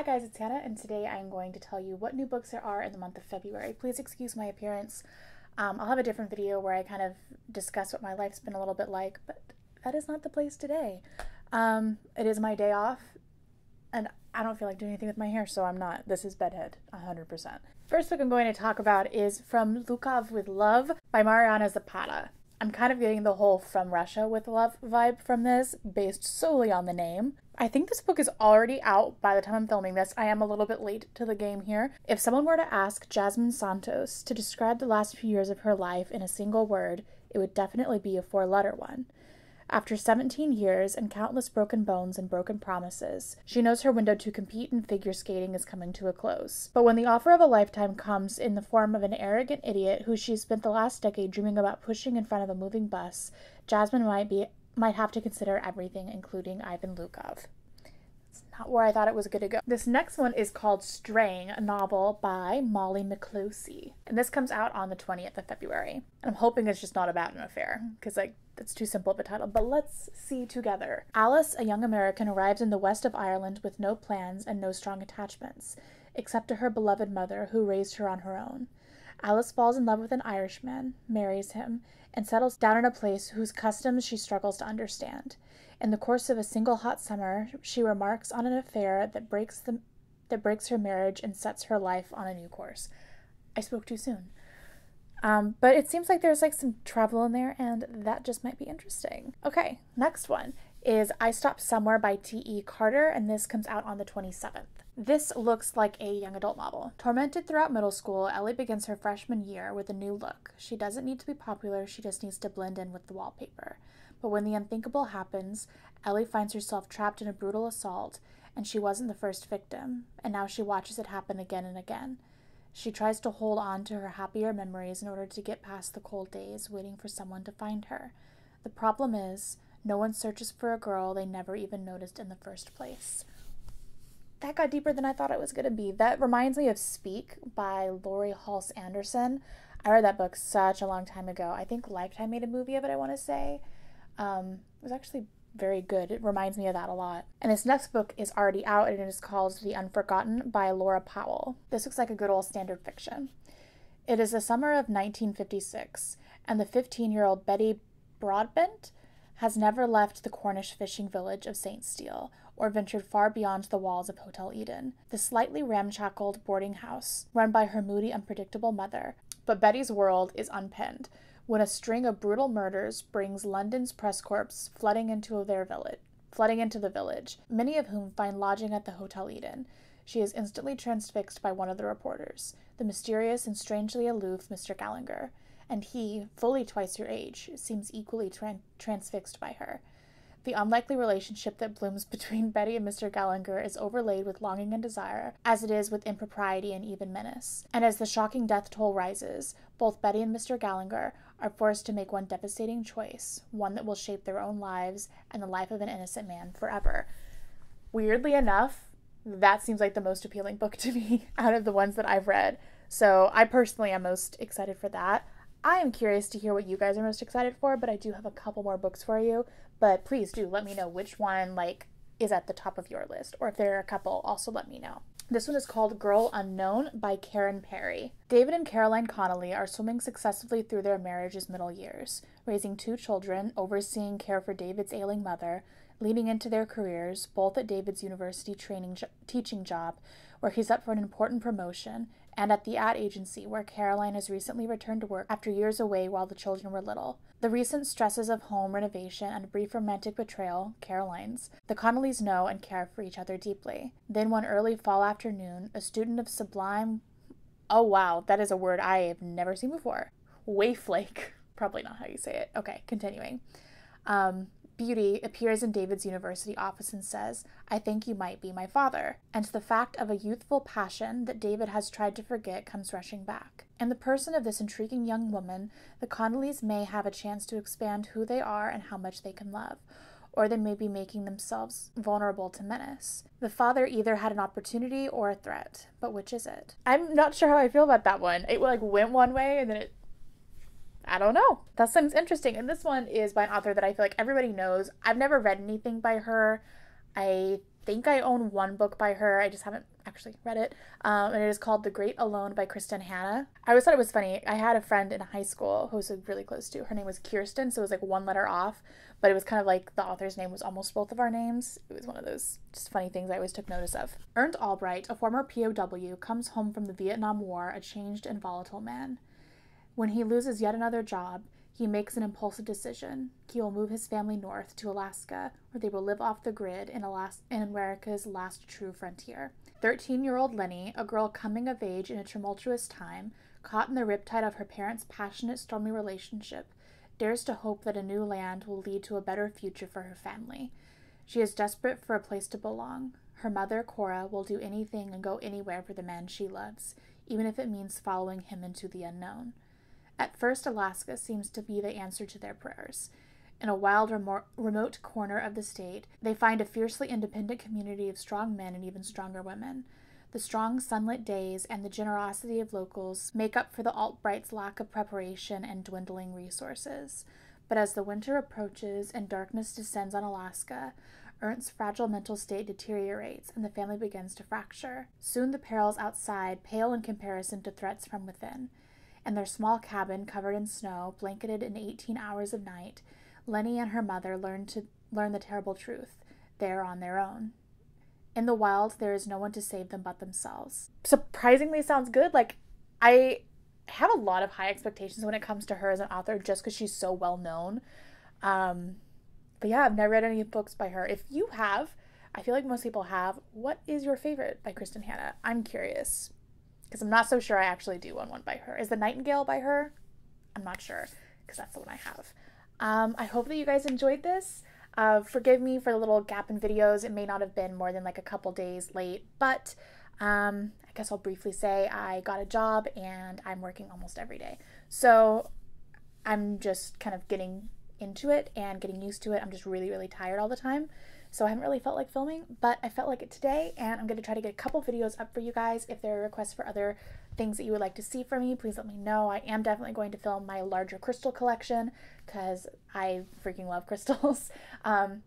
Hi guys, it's Hannah, and today I'm going to tell you what new books there are in the month of February. Please excuse my appearance. I'll have a different video where I kind of discuss what my life's been a little bit like, but that is not the place today. It is my day off, and I don't feel like doing anything with my hair, so I'm not. This is bedhead, 100%. First book I'm going to talk about is From Bukhov with Love by Mariana Zapata. I'm kind of getting the whole From Russia with Love vibe from this, based solely on the name. I think this book is already out by the time I'm filming this. I am a little bit late to the game here. If someone were to ask Jasmine Santos to describe the last few years of her life in a single word, it would definitely be a 4-letter one. After 17 years and countless broken bones and broken promises, she knows her window to compete in figure skating is coming to a close. But when the offer of a lifetime comes in the form of an arrogant idiot who she's spent the last decade dreaming about pushing in front of a moving bus, Jasmine might have to consider everything, including Ivan Lukov. It's not where I thought it was going to go. This next one is called Straying, a novel by Molly McCloskey. And this comes out on the 20th of February. And I'm hoping it's just not about an affair, because that's too simple of a title, but let's see together. Alice, a young American, arrives in the west of Ireland with no plans and no strong attachments, except to her beloved mother, who raised her on her own. Alice falls in love with an Irishman, marries him, and settles down in a place whose customs she struggles to understand. In the course of a single hot summer, she remarks on an affair that breaks her marriage and sets her life on a new course. I spoke too soon. But it seems like there's some travel in there, and that just might be interesting. Okay, next one is I Stopped Somewhere by T.E. Carter, and this comes out on the 27th. This looks like a young adult novel. Tormented throughout middle school, Ellie begins her freshman year with a new look. She doesn't need to be popular, she just needs to blend in with the wallpaper. But when the unthinkable happens, Ellie finds herself trapped in a brutal assault, and she wasn't the first victim, and now she watches it happen again and again. She tries to hold on to her happier memories in order to get past the cold days, waiting for someone to find her. The problem is, no one searches for a girl they never even noticed in the first place. That got deeper than I thought it was going to be. That reminds me of Speak by Laurie Halse Anderson. I read that book such a long time ago. I think Lifetime made a movie of it, I want to say. It was actually very good. It reminds me of that a lot. And this next book is already out, and it is called The Unforgotten by Laura Powell. This looks like a good old standard fiction. It is the summer of 1956, and the 15-year-old Betty Broadbent has never left the Cornish fishing village of St. Steel, or ventured far beyond the walls of Hotel Eden, the slightly ramshackled boarding house run by her moody, unpredictable mother. But Betty's world is unpinned when a string of brutal murders brings London's press corps flooding into the village, many of whom find lodging at the Hotel Eden. She is instantly transfixed by one of the reporters, the mysterious and strangely aloof Mr. Gallagher, and he, fully twice her age, seems equally transfixed by her. The unlikely relationship that blooms between Betty and Mr. Gallagher is overlaid with longing and desire, as it is with impropriety and even menace. And as the shocking death toll rises, both Betty and Mr. Gallagher are forced to make one devastating choice, one that will shape their own lives and the life of an innocent man forever. Weirdly enough, that seems like the most appealing book to me out of the ones that I've read. So I personally am most excited for that. I am curious to hear what you guys are most excited for, but I do have a couple more books for you. But please do let me know which one is at the top of your list, or if there are a couple, also let me know. This one is called Girl Unknown by Karen Perry. David and Caroline Connolly are swimming successfully through their marriage's middle years, raising 2 children, overseeing care for David's ailing mother, leading into their careers, both at David's university teaching job, where he's up for an important promotion, and at the ad agency, where Caroline has recently returned to work after years away while the children were little. The recent stresses of home renovation and a brief romantic betrayal, Caroline's, the Connollys know and care for each other deeply. Then one early fall afternoon, a student of sublime... Oh wow, that is a word I have never seen before. Waiflake. Probably not how you say it. Okay, continuing. Beauty appears in David's university office and says, "I think you might be my father." And the fact of a youthful passion that David has tried to forget comes rushing back. In the person of this intriguing young woman, the Connollys may have a chance to expand who they are and how much they can love, or they may be making themselves vulnerable to menace. The father either had an opportunity or a threat, but which is it? I'm not sure how I feel about that one. It went one way and then I don't know. That seems interesting. And this one is by an author that I feel like everybody knows. I've never read anything by her. I think I own one book by her. I just haven't actually read it. And it is called The Great Alone by Kristen Hanna. I always thought it was funny. I had a friend in high school who was really close to. Her name was Kirsten, so it was like one letter off, but it was kind of like the author's name was almost both of our names. It was one of those just funny things I always took notice of. Ernst Albright, a former POW, comes home from the Vietnam War a changed and volatile man. When he loses yet another job, he makes an impulsive decision. He will move his family north to Alaska, where they will live off the grid in America's last true frontier. 13-year-old Lenny, a girl coming of age in a tumultuous time, caught in the riptide of her parents' passionate, stormy relationship, dares to hope that a new land will lead to a better future for her family. She is desperate for a place to belong. Her mother, Cora, will do anything and go anywhere for the man she loves, even if it means following him into the unknown. At first, Alaska seems to be the answer to their prayers. In a wild, remote corner of the state, they find a fiercely independent community of strong men and even stronger women. The strong, sunlit days and the generosity of locals make up for the Albright's lack of preparation and dwindling resources. But as the winter approaches and darkness descends on Alaska, Ernst's fragile mental state deteriorates and the family begins to fracture. Soon the perils outside pale in comparison to threats from within. In their small cabin covered in snow, blanketed in 18 hours of night, Lenny and her mother learn the terrible truth. They are on their own. In the wild, there is no one to save them but themselves. Surprisingly sounds good. Like, I have a lot of high expectations when it comes to her as an author just because she's so well known. But yeah, I've never read any books by her. If you have, I feel like most people have, what is your favorite by Kristen Hanna? I'm curious. Because I'm not so sure I actually do own one by her. Is The Nightingale by her? I'm not sure, because that's the one I have. I hope that you guys enjoyed this. Forgive me for the little gap in videos. It may not have been more than like a couple days late, but I guess I'll briefly say I got a job and I'm working almost every day. So I'm just kind of getting into it and getting used to it. I'm just really, really tired all the time. So I haven't really felt like filming, but I felt like it today, and I'm going to try to get a couple videos up for you guys. If there are requests for other things that you would like to see from me, please let me know. I am definitely going to film my larger crystal collection because I freaking love crystals. And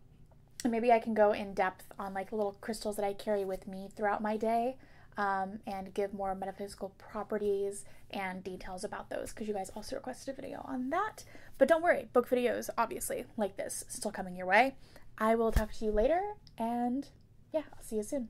maybe I can go in depth on like little crystals that I carry with me throughout my day, and give more metaphysical properties and details about those because you guys also requested a video on that. But don't worry, book videos, obviously, like this, still coming your way. I will talk to you later, and yeah, I'll see you soon.